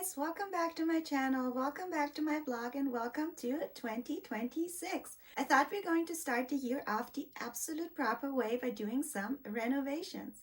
guys, welcome back to my channel, welcome back to my blog, and welcome to 2026. I thought we were going to start the year off the absolute proper way by doing some renovations.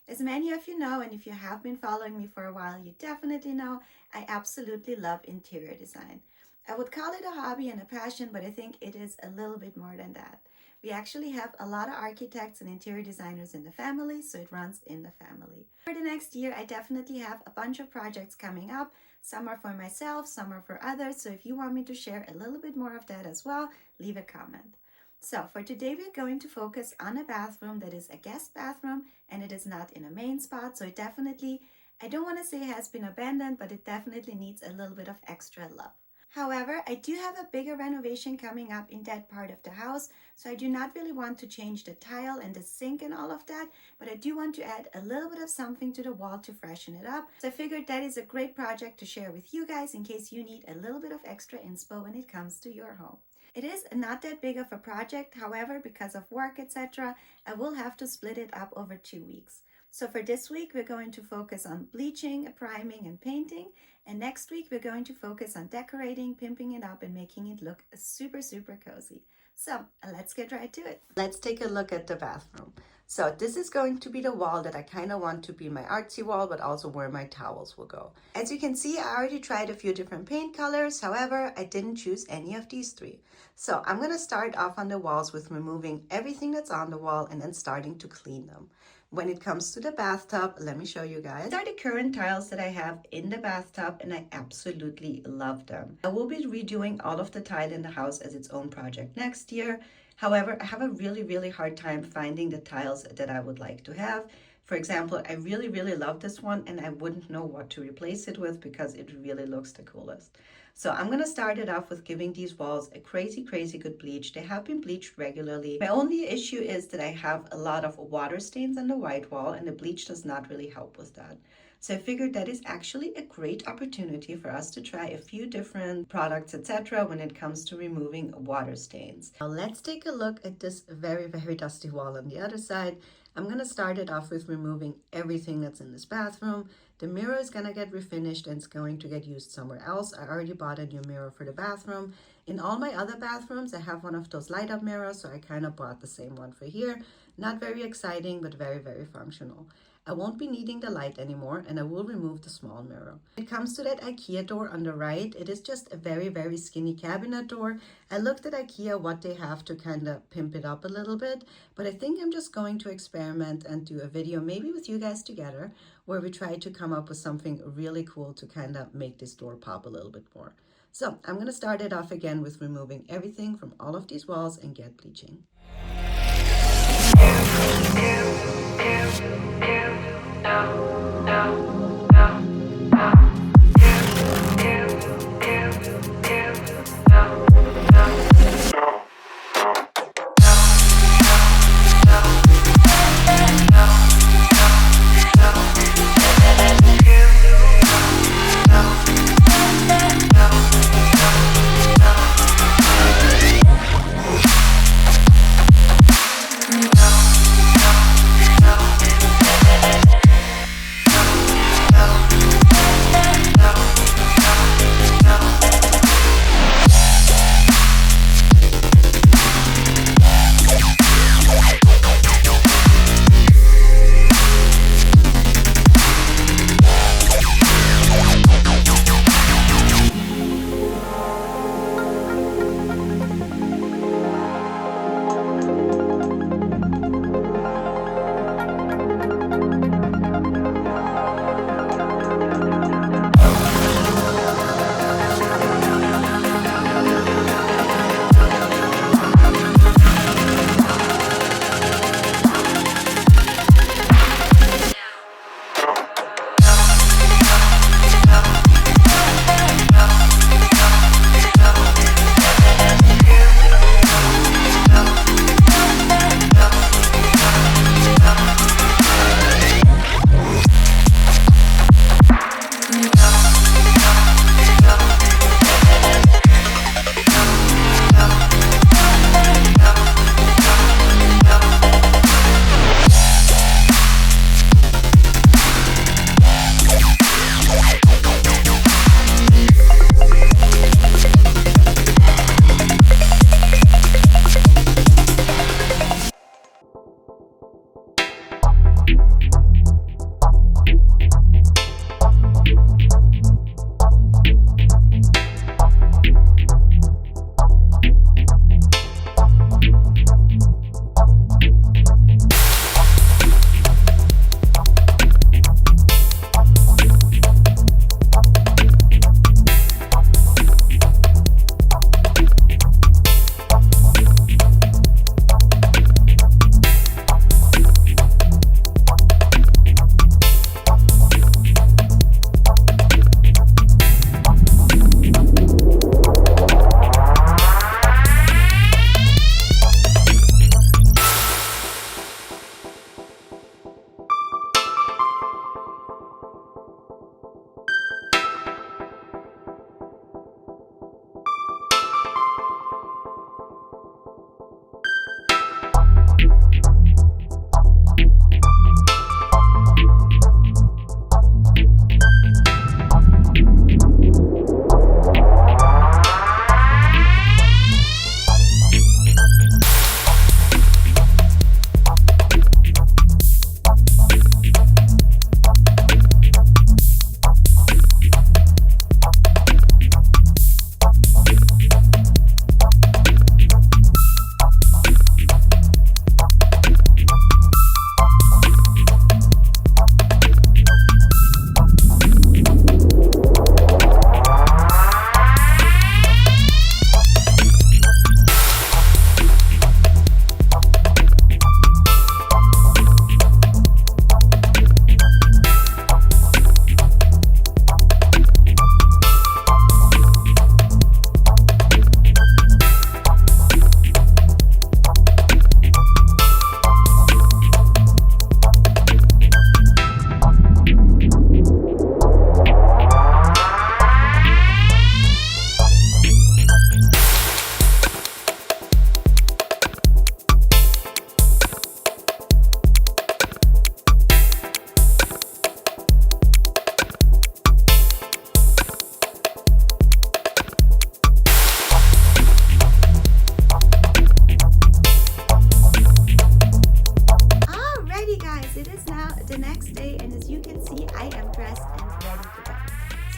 As many of you know, and if you have been following me for a while, you definitely know I absolutely love interior design. I would call it a hobby and a passion, but I think it is a little bit more than that. We actually have a lot of architects and interior designers in the family, so it runs in the family. For the next year, I definitely have a bunch of projects coming up. Some are for myself, some are for others. So if you want me to share a little bit more of that as well, leave a comment. So for today, we're going to focus on a bathroom that is a guest bathroom and it is not in a main spot. So it definitely, I don't want to say it has been abandoned, but it definitely needs a little bit of extra love. However, I do have a bigger renovation coming up in that part of the house, so I do not really want to change the tile and the sink and all of that, but I do want to add a little bit of something to the wall to freshen it up. So I figured that is a great project to share with you guys in case you need a little bit of extra inspo when it comes to your home. It is not that big of a project, however, because of work, etc., I will have to split it up over 2 weeks. So for this week, we're going to focus on bleaching, priming, and painting. And next week, we're going to focus on decorating, pimping it up, and making it look super, super cozy. So let's get right to it. Let's take a look at the bathroom. So this is going to be the wall that I kind of want to be my artsy wall, but also where my towels will go. As you can see, I already tried a few different paint colors. However, I didn't choose any of these three. So I'm going to start off on the walls with removing everything that's on the wall and then starting to clean them. When it comes to the bathtub, let me show you guys. These are the current tiles that I have in the bathtub and I absolutely love them. I will be redoing all of the tile in the house as its own project next year. However, I have a really hard time finding the tiles that I would like to have. For example, I really love this one and I wouldn't know what to replace it with because it really looks the coolest. So I'm going to start it off with giving these walls a crazy good bleach. They have been bleached regularly. My only issue is that I have a lot of water stains on the white wall and the bleach does not really help with that. So I figured that is actually a great opportunity for us to try a few different products, etc. when it comes to removing water stains. Now let's take a look at this very dusty wall on the other side. I'm going to start it off with removing everything that's in this bathroom. The mirror is going to get refinished and it's going to get used somewhere else. I already bought a new mirror for the bathroom. In all my other bathrooms, I have one of those light up mirrors, so I kind of bought the same one for here. Not very exciting, but very functional. I won't be needing the light anymore and I will remove the small mirror. When it comes to that IKEA door on the right, it is just a very skinny cabinet door. I looked at IKEA what they have to kind of pimp it up a little bit, but I think I'm just going to experiment and do a video maybe with you guys together where we try to come up with something really cool to kind of make this door pop a little bit more. So I'm going to start it off again with removing everything from all of these walls and get bleaching.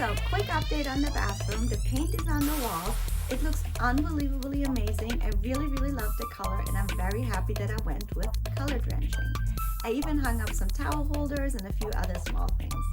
So quick update on the bathroom. The paint is on the wall. It looks unbelievably amazing. I really love the color, and I'm very happy that I went with color drenching. I even hung up some towel holders and a few other small things.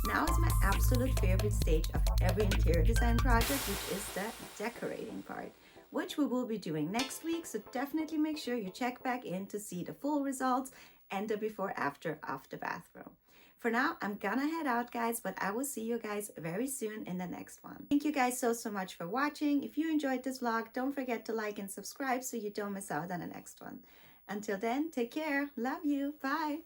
Now is my absolute favorite stage of every interior design project, which is the decorating part, which we will be doing next week. So definitely make sure you check back in to see the full results and the before after of the bathroom. For now, I'm gonna head out, guys, but I will see you guys very soon in the next one. Thank you guys so much for watching. If you enjoyed this vlog, don't forget to like and subscribe so you don't miss out on the next one. Until then, take care. Love you. Bye.